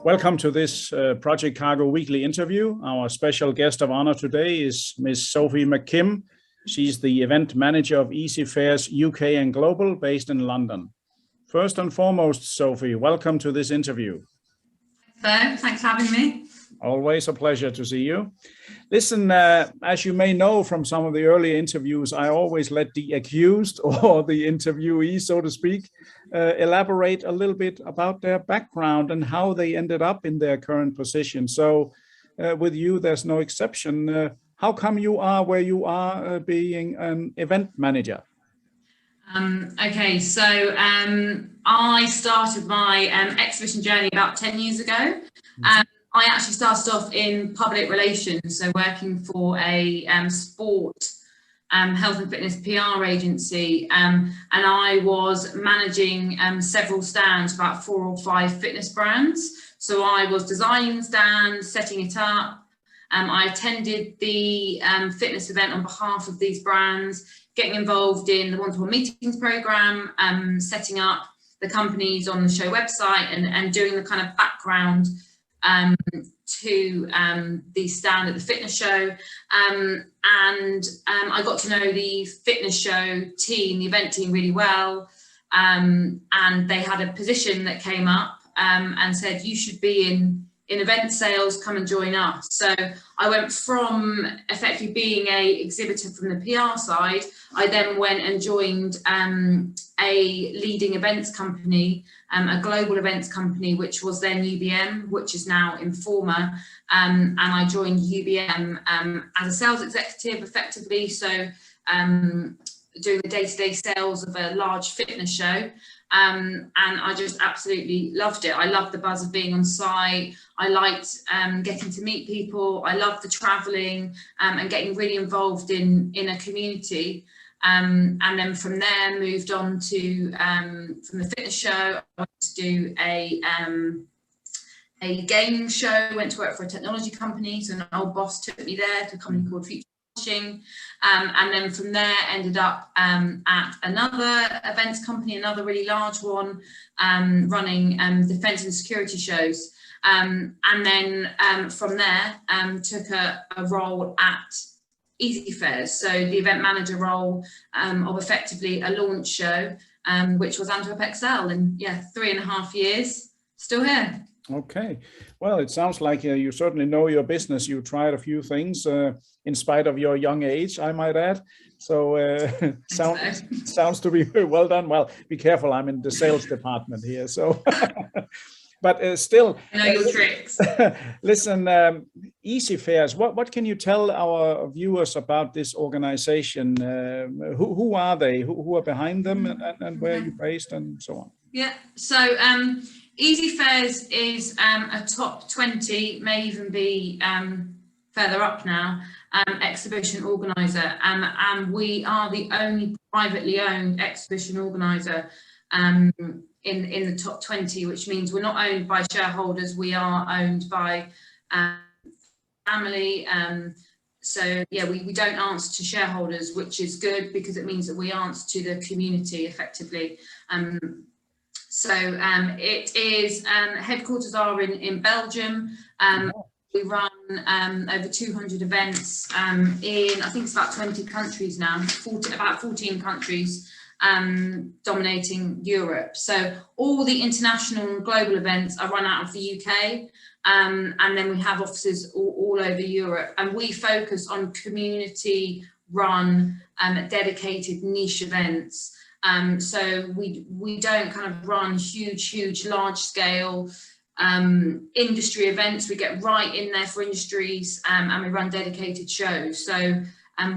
Welcome to this Project Cargo Weekly interview. Our special guest of honor today is Ms. Sophie McKimm. She's the event manager of Easyfairs UK and Global, based in London. First and foremost, Sophie, welcome to this interview. Hello, thanks for having me. Always a pleasure to see you. Listen, as you may know from some of the earlier interviews, I always let the accused or the interviewee, so to speak, elaborate a little bit about their background and how they ended up in their current position. So with you, there's no exception. How come you are where you are being an event manager? Okay, so I started my exhibition journey about 10 years ago. I actually started off in public relations, so working for a sport health and fitness PR agency, and I was managing several stands, about 4 or 5 fitness brands. So I was designing the stand, setting it up. I attended the fitness event on behalf of these brands, getting involved in the one-to-one meetings program, setting up the companies on the show website, and doing the kind of background to the stand at the fitness show, and I got to know the fitness show team, the event team, really well, and they had a position that came up and said, you should be in event sales, come and join us. So I went from effectively being a exhibitor from the PR side. I then went and joined a leading events company, a global events company, which was then UBM, which is now Informa. And I joined UBM as a sales executive, effectively. So doing the day-to-day sales of a large fitness show. And I just absolutely loved it. I loved the buzz of being on site. I liked getting to meet people. I loved the traveling and getting really involved in a community. And then from there moved on to from the fitness show, I went to do a gaming show, went to work for a technology company. So an old boss took me there to a company called Future. And then from there ended up at another events company, another really large one, running defence and security shows. And then from there took a role at Easyfairs, so the event manager role of effectively a launch show, which was AntwerpXL, and 3.5 years, still here. Okay, well, it sounds like you certainly know your business. You tried a few things in spite of your young age, I might add. So sounds to be well done. Well, be careful, I'm in the sales department here. So, but still, I know your tricks. Listen, Easyfairs, what can you tell our viewers about this organization? Who are they? Who are behind them, and where are you based, and so on? Yeah, so Easyfairs is a top 20, may even be further up now, exhibition organiser, and we are the only privately owned exhibition organiser in the top 20, which means we're not owned by shareholders, we are owned by family. So we don't answer to shareholders, which is good because it means that we answer to the community effectively. So it is, headquarters are in Belgium. We run over 200 events in, I think it's about 20 countries now, about 14 countries, dominating Europe. So all the international and global events are run out of the UK, and then we have offices all over Europe, and we focus on community run dedicated niche events. So we don't kind of run huge, large scale industry events. We get right in there for industries, and we run dedicated shows. So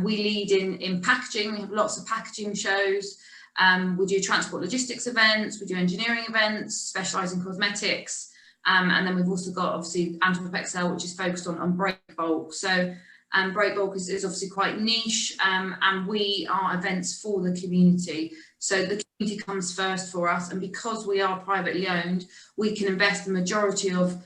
we lead in packaging. We have lots of packaging shows. We do transport logistics events. We do engineering events, specialise in cosmetics. And then we've also got obviously AntwerpXL, which is focused on break bulk. So break bulk is obviously quite niche, and we are events for the community. So the community comes first for us, and because we are privately owned, we can invest the majority of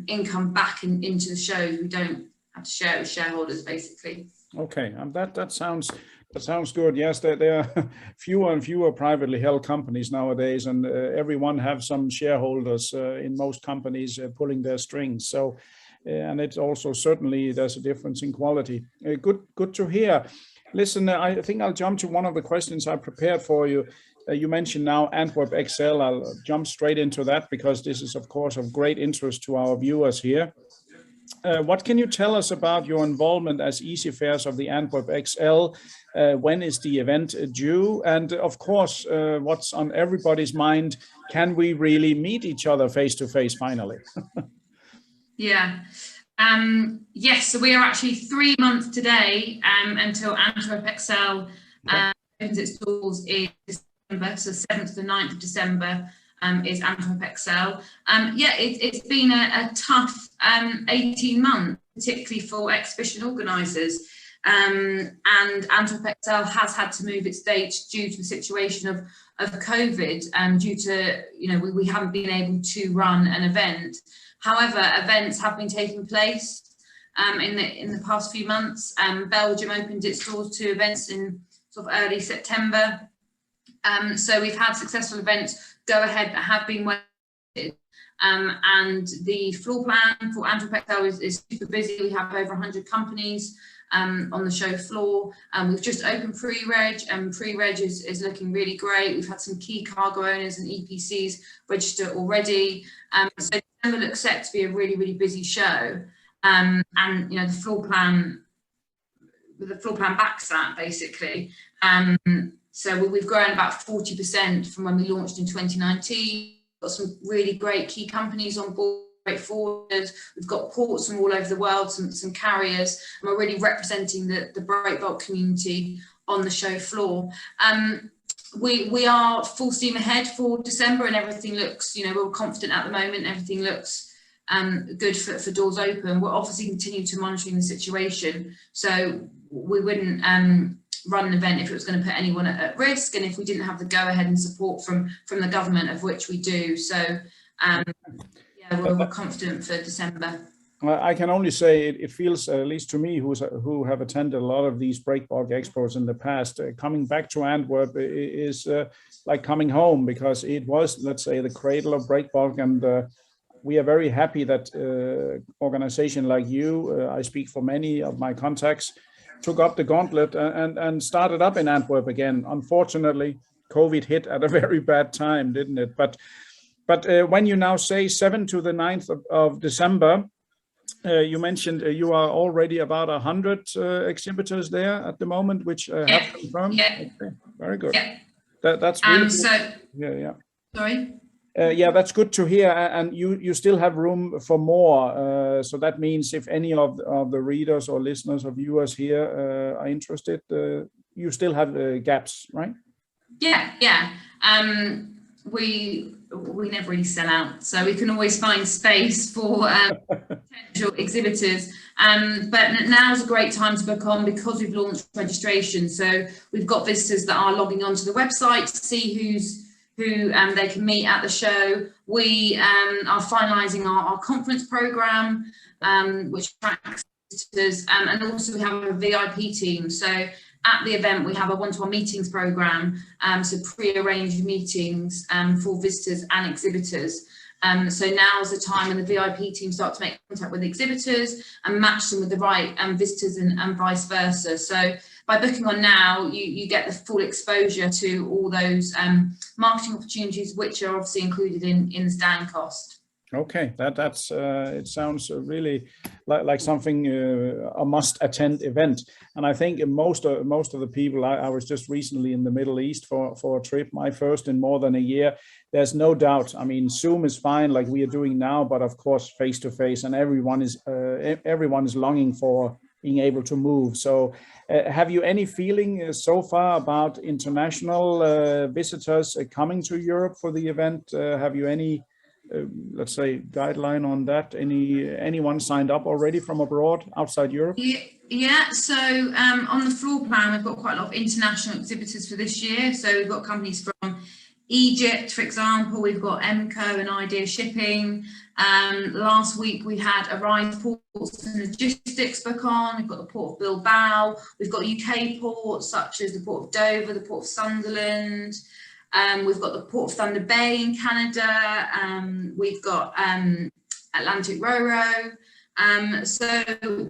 income back into the shows. We don't have to share it with shareholders, basically. Okay, that sounds That sounds good. Yes, there are fewer and fewer privately held companies nowadays, and everyone have some shareholders in most companies pulling their strings. So, and it's also certainly there's a difference in quality. Good to hear. Listen, I think I'll jump to one of the questions I prepared for you. You mentioned now AntwerpXL. I'll jump straight into that because this is, of course, of great interest to our viewers here. What can you tell us about your involvement as Easyfairs of the AntwerpXL? When is the event due? And of course, what's on everybody's mind, can we really meet each other face to face finally? Yeah. Yes, so we are actually 3 months today until AntwerpXL opens its doors in December, so 7th to the 9th of December. Is AntwerpXL. Yeah, it's been a tough 18 months, particularly for exhibition organisers. And AntwerpXL has had to move its dates due to the situation of COVID, due to, we haven't been able to run an event. However, events have been taking place in the past few months. Belgium opened its doors to events in sort of early September. So we've had successful events go ahead that have been waited. And the floor plan for AntwerpXL is super busy. We have over 100 companies on the show floor. We've just opened pre-reg, and pre-reg is looking really great. We've had some key cargo owners and EPCs register already. So December looks set to be a really, really busy show. And the floor plan backs that basically. So we've grown about 40% from when we launched in 2019. Got some really great key companies on board, great forwarders. We've got ports from all over the world, some carriers, and we're really representing the breakbulk community on the show floor. We are full steam ahead for December, and everything looks, we're confident at the moment. Everything looks good for doors open. We're obviously continuing to monitoring the situation, so we wouldn't run an event if it was going to put anyone at risk, and if we didn't have the go-ahead and support from the government, of which we do. So yeah, we're confident for December. I can only say it feels, at least to me, who have attended a lot of these breakbulk expos in the past, coming back to Antwerp is like coming home, because it was, let's say, the cradle of breakbulk, and we are very happy that organization like you, I speak for many of my contacts, took up the gauntlet and started up in Antwerp again. Unfortunately, COVID hit at a very bad time, didn't it? But when you now say 7th to the 9th of December, you mentioned you are already about 100 exhibitors there at the moment, which have confirmed. Yeah. Okay, very good. Yeah. That's really so good. Yeah. Sorry. Yeah, that's good to hear, and you still have room for more. So that means if any of the readers or listeners or viewers here are interested, you still have gaps, right? Yeah. We never really sell out, so we can always find space for potential exhibitors. But now's a great time to book on, because we've launched registration. So we've got visitors that are logging onto the website to see who they can meet at the show. We are finalising our conference programme, which attracts visitors, and also we have a VIP team. So at the event, we have a one-to-one meetings programme, so pre-arranged meetings for visitors and exhibitors. So now's the time when the VIP team start to make contact with the exhibitors and match them with the right visitors and vice versa. So by booking on now, you get the full exposure to all those marketing opportunities, which are obviously included in the stand cost. Okay, that's it sounds really like something a must-attend event, and I think most of the people. I was just recently in the Middle East for a trip, my first in more than a year. There's no doubt. I mean, Zoom is fine, like we are doing now, but of course, face to face, and everyone is longing for being able to move. So, have you any feeling so far about international visitors coming to Europe for the event? Have you any? Let's say guideline on that? Anyone signed up already from abroad, outside Europe? Yeah. So on the floor plan, we've got quite a lot of international exhibitors for this year. So we've got companies from Egypt, for example, we've got MCO and Idea Shipping. Last week we had Arise Ports and Logistics book on. We've got the Port of Bilbao. We've got UK ports such as the Port of Dover, the Port of Sunderland. We've got the Port of Thunder Bay in Canada. We've got Atlantic Ro-Ro. So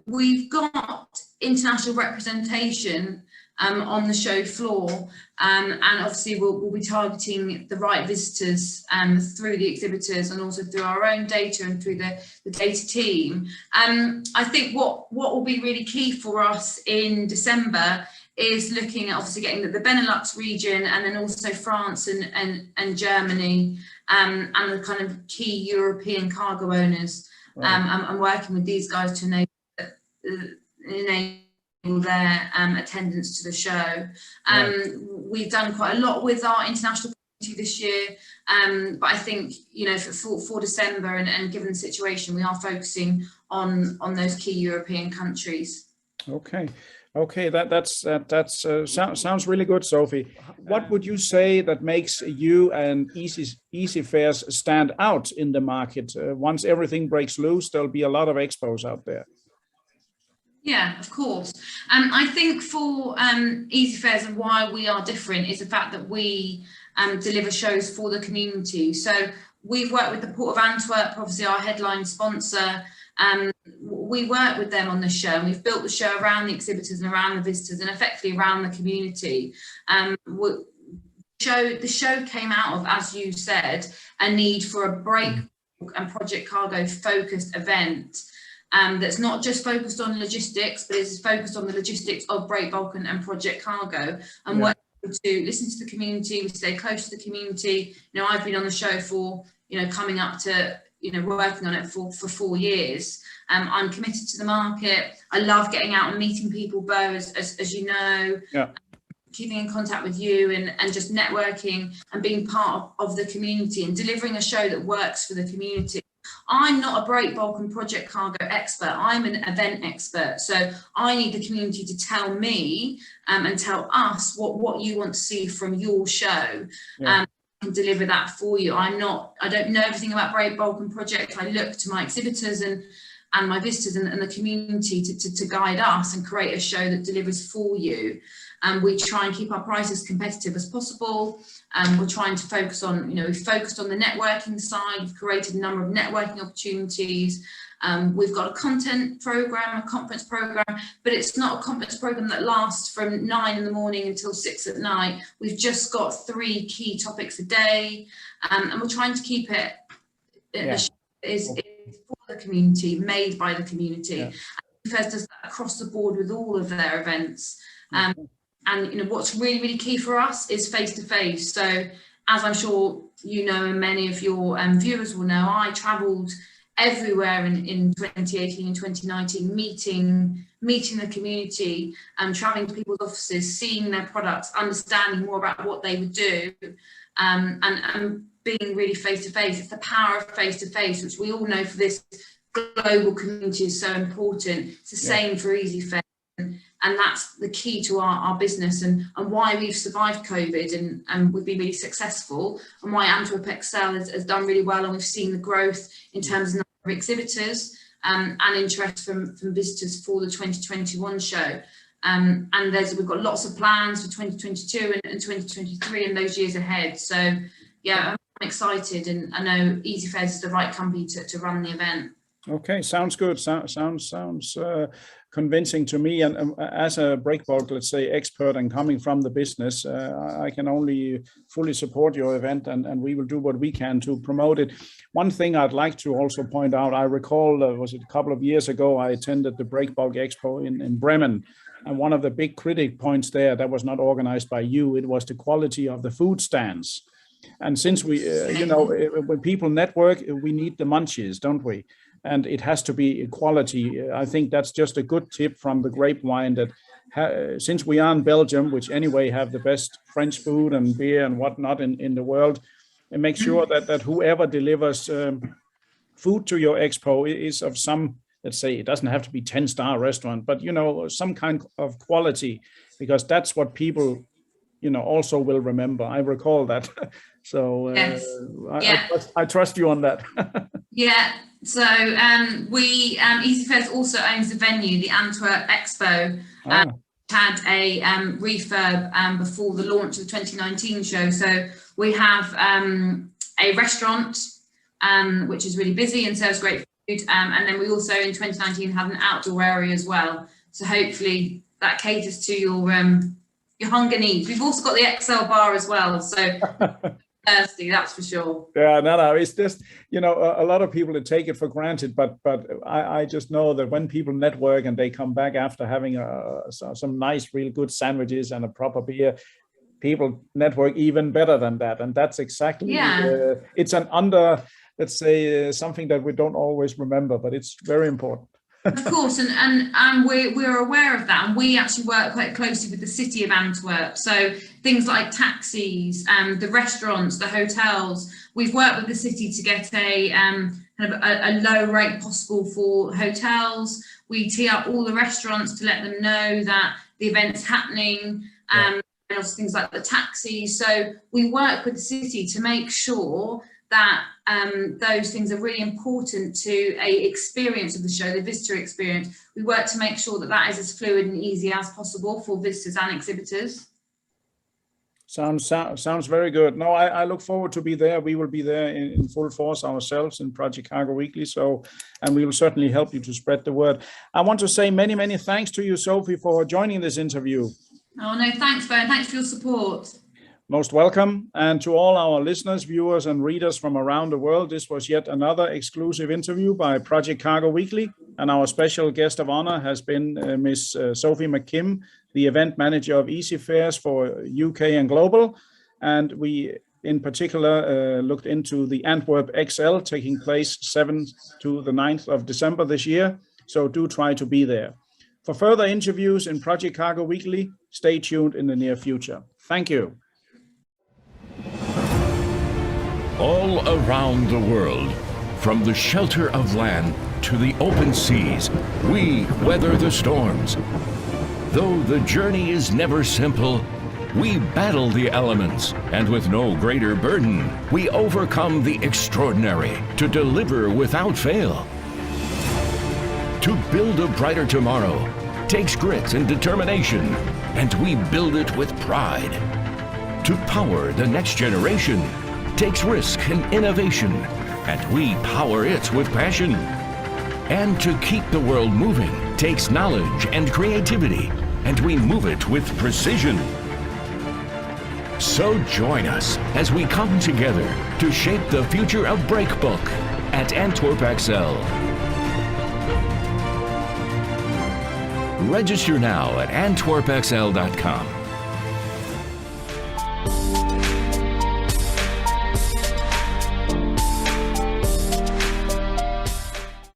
we've got international representation on the show floor, and obviously we'll be targeting the right visitors through the exhibitors and also through our own data and through the data team. I think what will be really key for us in December is looking at obviously getting the Benelux region and then also France and Germany and the kind of key European cargo owners. Right. I'm working with these guys to enable their attendance to the show. We've done quite a lot with our international community this year, but I think, you know, for December and given the situation, we are focusing on those key European countries. Okay, that sounds really good, Sophie. What would you say that makes you and Easyfairs stand out in the market? Once everything breaks loose, there'll be a lot of expos out there. Yeah, of course. I think for Easyfairs and why we are different is the fact that we deliver shows for the community. So we've worked with the Port of Antwerp, obviously our headline sponsor. We work with them on the show, and we've built the show around the exhibitors and around the visitors and effectively around the community. The show came out of, as you said, a need for a break and project cargo focused event. That's not just focused on logistics, but is focused on the logistics of break bulk and project cargo, and work to listen to the community. We stay close to the community. You know, I've been on the show for, you know, coming up to, you know, working on it for 4 years. I'm committed to the market. I love getting out and meeting people, Bo, as you know. Yeah. Keeping in contact with you and just networking and being part of the community and delivering a show that works for the community. I'm not a break bulk and project cargo expert. I'm an event expert. So I need the community to tell me and tell us what you want to see from your show. And deliver that for you. I don't know everything about break bulk and project. I look to my exhibitors and my visitors and the community to guide us and create a show that delivers for you. And we try and keep our prices competitive as possible. We're trying to focus on, you know, we've focused on the networking side. We've created a number of networking opportunities. We've got a content program, a conference program, but it's not a conference program that lasts from 9 in the morning until 6 at night. We've just got 3 key topics a day, and we're trying to keep it is for the community, made by the community. Yeah. Easyfairs does that across the board with all of their events. And you know what's really, really key for us is face-to-face. So as I'm sure you know, and many of your viewers will know, I travelled everywhere in 2018 and 2019, meeting the community and traveling to people's offices, seeing their products, understanding more about what they would do, and being really face-to-face. It's the power of face-to-face, which we all know for this global community is so important. It's the same for Easyfairs. And that's the key to our business and why we've survived COVID and we've been really successful, and why AntwerpXL has done really well, and we've seen the growth in terms of number of exhibitors and interest from visitors for the 2021 show. And we've got lots of plans for 2022 and 2023 and those years ahead. So yeah, I'm excited, and I know Easyfairs is the right company to run the event. Okay, sounds good. Sounds convincing to me. And as a break bulk, let's say, expert and coming from the business, I can only fully support your event, and we will do what we can to promote it. One thing I'd like to also point out, I recall, was it a couple of years ago, I attended the Break Bulk Expo in Bremen. And one of the big critic points there that was not organized by you, it was the quality of the food stands. And since we, you know, when people network, we need the munchies, don't we? And it has to be quality. I think that's just a good tip from the grapevine that since we are in Belgium, which anyway have the best French food and beer and whatnot in the world, and make sure that whoever delivers food to your expo is of some, let's say, it doesn't have to be 10-star restaurant, but, you know, some kind of quality, because that's what people also will remember. I recall that. So Yes. I trust you on that. Yeah. So Easyfairs also owns the venue, the AntwerpXL. Had a refurb before the launch of the 2019 show. So we have a restaurant which is really busy and serves great food. And then we also in 2019 had an outdoor area as well. So hopefully that caters to your hunger needs. We've also got the XL bar as well. So thirsty, that's for sure. Yeah, no, it's just, a lot of people take it for granted, but I just know that when people network and they come back after having some nice, real good sandwiches and a proper beer, people network even better than that. And that's exactly, it's let's say, something that we don't always remember, but it's very important. Of course, and we're aware of that, and we actually work quite closely with the city of Antwerp. So things like taxis, the restaurants, the hotels. We've worked with the city to get a low rate possible for hotels. We tee up all the restaurants to let them know that the event's happening, and also things like the taxis. So we work with the city to make sure that those things are really important to a experience of the show, the visitor experience. We work to make sure that that is as fluid and easy as possible for visitors and exhibitors. Sounds very good. No, I look forward to be there. We will be there in full force ourselves in Project Cargo Weekly. And we will certainly help you to spread the word. I want to say many, many thanks to you, Sophie, for joining this interview. Oh, no, thanks, Ben. Thanks for your support. Most welcome. And to all our listeners, viewers, and readers from around the world, this was yet another exclusive interview by Project Cargo Weekly. And our special guest of honor has been Miss Sophie McKimm, the event manager of Easyfairs for UK and Global. And we, in particular, looked into the AntwerpXL taking place 7th to the 9th of December this year. So do try to be there. For further interviews in Project Cargo Weekly, stay tuned in the near future. Thank you. All around the world, from the shelter of land to the open seas, we weather the storms. Though the journey is never simple, we battle the elements, and with no greater burden, we overcome the extraordinary to deliver without fail. To build a brighter tomorrow takes grit and determination, and we build it with pride. To power the next generation takes risk and innovation, and we power it with passion. And to keep the world moving takes knowledge and creativity, and we move it with precision. So join us as we come together to shape the future of Breakbook at AntwerpXL. Register now at AntwerpXL.com.